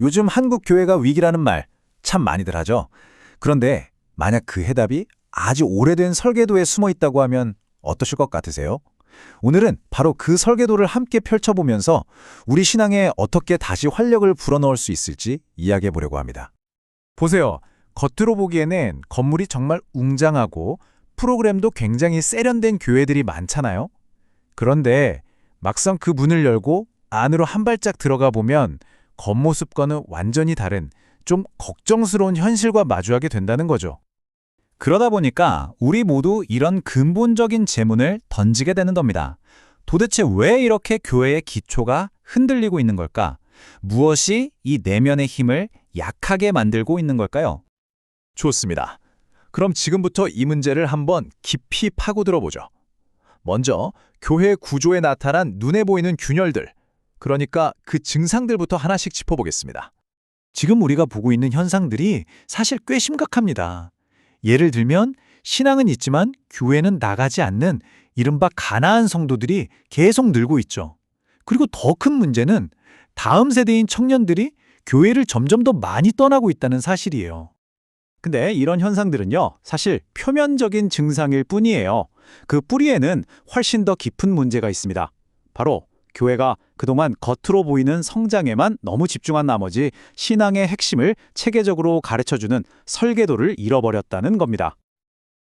요즘 한국 교회가 위기라는 말 참 많이들 하죠. 그런데 만약 그 해답이 아주 오래된 설계도에 숨어 있다고 하면 어떠실 것 같으세요? 오늘은 바로 그 설계도를 함께 펼쳐보면서 우리 신앙에 어떻게 다시 활력을 불어넣을 수 있을지 이야기해 보려고 합니다. 보세요. 겉으로 보기에는 건물이 정말 웅장하고 프로그램도 굉장히 세련된 교회들이 많잖아요. 그런데 막상 그 문을 열고 안으로 한 발짝 들어가 보면 겉모습과는 완전히 다른 좀 걱정스러운 현실과 마주하게 된다는 거죠. 그러다 보니까 우리 모두 이런 근본적인 질문을 던지게 되는 겁니다. 도대체 왜 이렇게 교회의 기초가 흔들리고 있는 걸까? 무엇이 이 내면의 힘을 약하게 만들고 있는 걸까요? 좋습니다. 그럼 지금부터 이 문제를 한번 깊이 파고들어 보죠. 먼저 교회 구조에 나타난 눈에 보이는 균열들, 그러니까 그 증상들부터 하나씩 짚어보겠습니다. 지금 우리가 보고 있는 현상들이 사실 꽤 심각합니다. 예를 들면 신앙은 있지만 교회는 나가지 않는 이른바 가나안 성도들이 계속 늘고 있죠. 그리고 더 큰 문제는 다음 세대인 청년들이 교회를 점점 더 많이 떠나고 있다는 사실이에요. 근데 이런 현상들은요, 사실 표면적인 증상일 뿐이에요. 그 뿌리에는 훨씬 더 깊은 문제가 있습니다. 바로 교회가 그동안 겉으로 보이는 성장에만 너무 집중한 나머지 신앙의 핵심을 체계적으로 가르쳐주는 설계도를 잃어버렸다는 겁니다.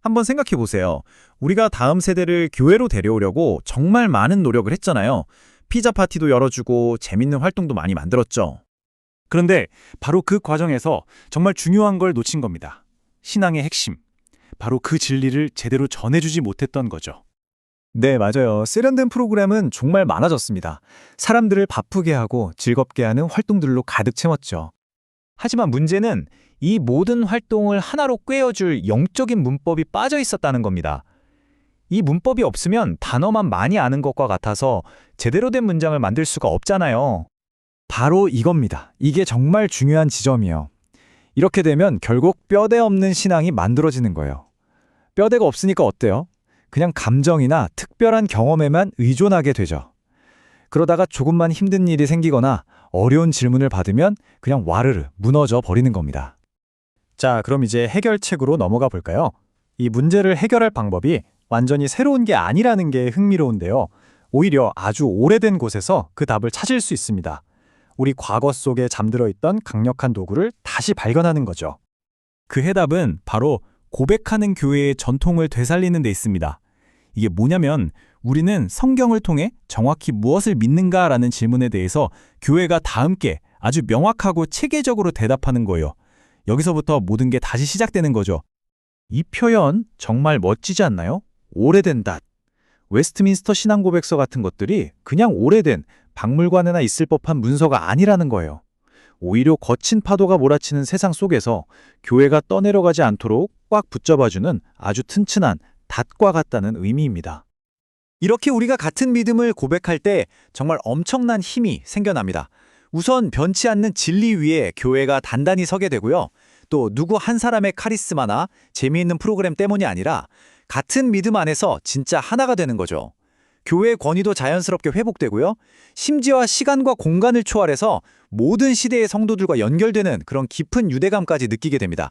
한번 생각해 보세요. 우리가 다음 세대를 교회로 데려오려고 정말 많은 노력을 했잖아요. 피자 파티도 열어주고 재밌는 활동도 많이 만들었죠. 그런데 바로 그 과정에서 정말 중요한 걸 놓친 겁니다. 신앙의 핵심. 바로 그 진리를 제대로 전해주지 못했던 거죠. 네, 맞아요. 세련된 프로그램은 정말 많아졌습니다. 사람들을 바쁘게 하고 즐겁게 하는 활동들로 가득 채웠죠. 하지만 문제는 이 모든 활동을 하나로 꿰어줄 영적인 문법이 빠져 있었다는 겁니다. 이 문법이 없으면 단어만 많이 아는 것과 같아서 제대로 된 문장을 만들 수가 없잖아요. 바로 이겁니다. 이게 정말 중요한 지점이에요. 이렇게 되면 결국 뼈대 없는 신앙이 만들어지는 거예요. 뼈대가 없으니까 어때요? 그냥 감정이나 특별한 경험에만 의존하게 되죠. 그러다가 조금만 힘든 일이 생기거나 어려운 질문을 받으면 그냥 와르르 무너져 버리는 겁니다. 자, 그럼 이제 해결책으로 넘어가 볼까요? 이 문제를 해결할 방법이 완전히 새로운 게 아니라는 게 흥미로운데요. 오히려 아주 오래된 곳에서 그 답을 찾을 수 있습니다. 우리 과거 속에 잠들어 있던 강력한 도구를 다시 발견하는 거죠. 그 해답은 바로 고백하는 교회의 전통을 되살리는 데 있습니다. 이게 뭐냐면 우리는 성경을 통해 정확히 무엇을 믿는가라는 질문에 대해서 교회가 다 함께 아주 명확하고 체계적으로 대답하는 거예요. 여기서부터 모든 게 다시 시작되는 거죠. 이 표현 정말 멋지지 않나요? 오래된 닷. 웨스트민스터 신앙고백서 같은 것들이 그냥 오래된 박물관에나 있을 법한 문서가 아니라는 거예요. 오히려 거친 파도가 몰아치는 세상 속에서 교회가 떠내려가지 않도록 꽉 붙잡아주는 아주 튼튼한 닷과 같다는 의미입니다. 이렇게 우리가 같은 믿음을 고백할 때 정말 엄청난 힘이 생겨납니다. 우선 변치 않는 진리 위에 교회가 단단히 서게 되고요. 또 누구 한 사람의 카리스마나 재미있는 프로그램 때문이 아니라 같은 믿음 안에서 진짜 하나가 되는 거죠. 교회의 권위도 자연스럽게 회복되고요. 심지어 시간과 공간을 초월해서 모든 시대의 성도들과 연결되는 그런 깊은 유대감까지 느끼게 됩니다.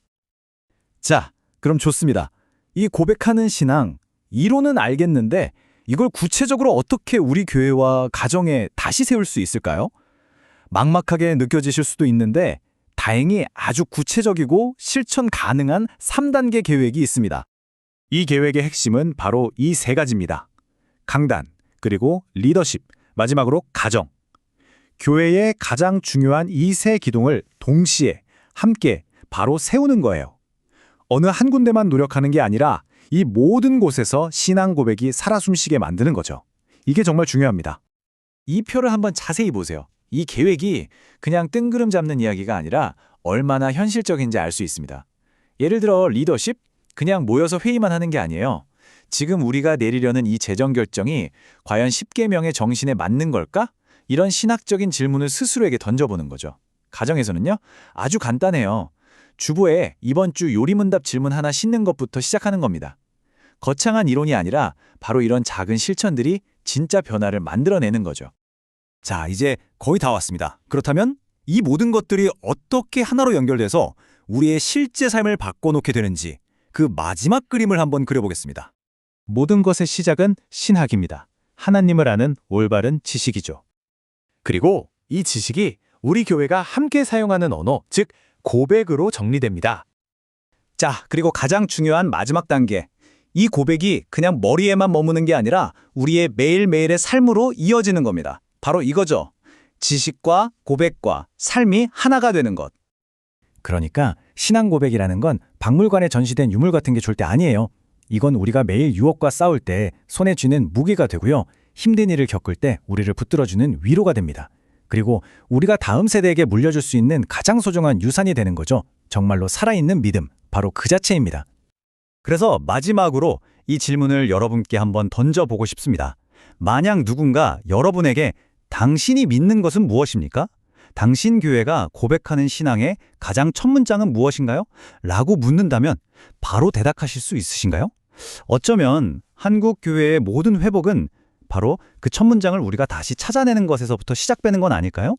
자, 그럼 좋습니다. 이 고백하는 신앙, 이론은 알겠는데 이걸 구체적으로 어떻게 우리 교회와 가정에 다시 세울 수 있을까요? 막막하게 느껴지실 수도 있는데 다행히 아주 구체적이고 실천 가능한 3단계 계획이 있습니다. 이 계획의 핵심은 바로 이 세 가지입니다. 강단, 그리고 리더십, 마지막으로 가정. 교회의 가장 중요한 이 세 기둥을 동시에 함께 바로 세우는 거예요. 어느 한 군데만 노력하는 게 아니라 이 모든 곳에서 신앙 고백이 살아 숨쉬게 만드는 거죠. 이게 정말 중요합니다. 이 표를 한번 자세히 보세요. 이 계획이 그냥 뜬구름 잡는 이야기가 아니라 얼마나 현실적인지 알 수 있습니다. 예를 들어 리더십? 그냥 모여서 회의만 하는 게 아니에요. 지금 우리가 내리려는 이 재정 결정이 과연 10계명의 정신에 맞는 걸까? 이런 신학적인 질문을 스스로에게 던져보는 거죠. 가정에서는요, 아주 간단해요. 주보에 이번 주 요리문답 질문 하나 싣는 것부터 시작하는 겁니다. 거창한 이론이 아니라 바로 이런 작은 실천들이 진짜 변화를 만들어내는 거죠. 자, 이제 거의 다 왔습니다. 그렇다면 이 모든 것들이 어떻게 하나로 연결돼서 우리의 실제 삶을 바꿔놓게 되는지 그 마지막 그림을 한번 그려보겠습니다. 모든 것의 시작은 신학입니다. 하나님을 아는 올바른 지식이죠. 그리고 이 지식이 우리 교회가 함께 사용하는 언어, 즉 고백으로 정리됩니다. 자, 그리고 가장 중요한 마지막 단계. 이 고백이 그냥 머리에만 머무는 게 아니라 우리의 매일매일의 삶으로 이어지는 겁니다. 바로 이거죠. 지식과 고백과 삶이 하나가 되는 것. 그러니까 신앙 고백이라는 건 박물관에 전시된 유물 같은 게 절대 아니에요. 이건 우리가 매일 유혹과 싸울 때 손에 쥐는 무기가 되고요. 힘든 일을 겪을 때 우리를 붙들어주는 위로가 됩니다. 그리고 우리가 다음 세대에게 물려줄 수 있는 가장 소중한 유산이 되는 거죠. 정말로 살아있는 믿음, 바로 그 자체입니다. 그래서 마지막으로 이 질문을 여러분께 한번 던져보고 싶습니다. 만약 누군가 여러분에게 당신이 믿는 것은 무엇입니까? 당신 교회가 고백하는 신앙의 가장 첫 문장은 무엇인가요? 라고 묻는다면 바로 대답하실 수 있으신가요? 어쩌면 한국 교회의 모든 회복은 바로 그 첫 문장을 우리가 다시 찾아내는 것에서부터 시작되는 건 아닐까요?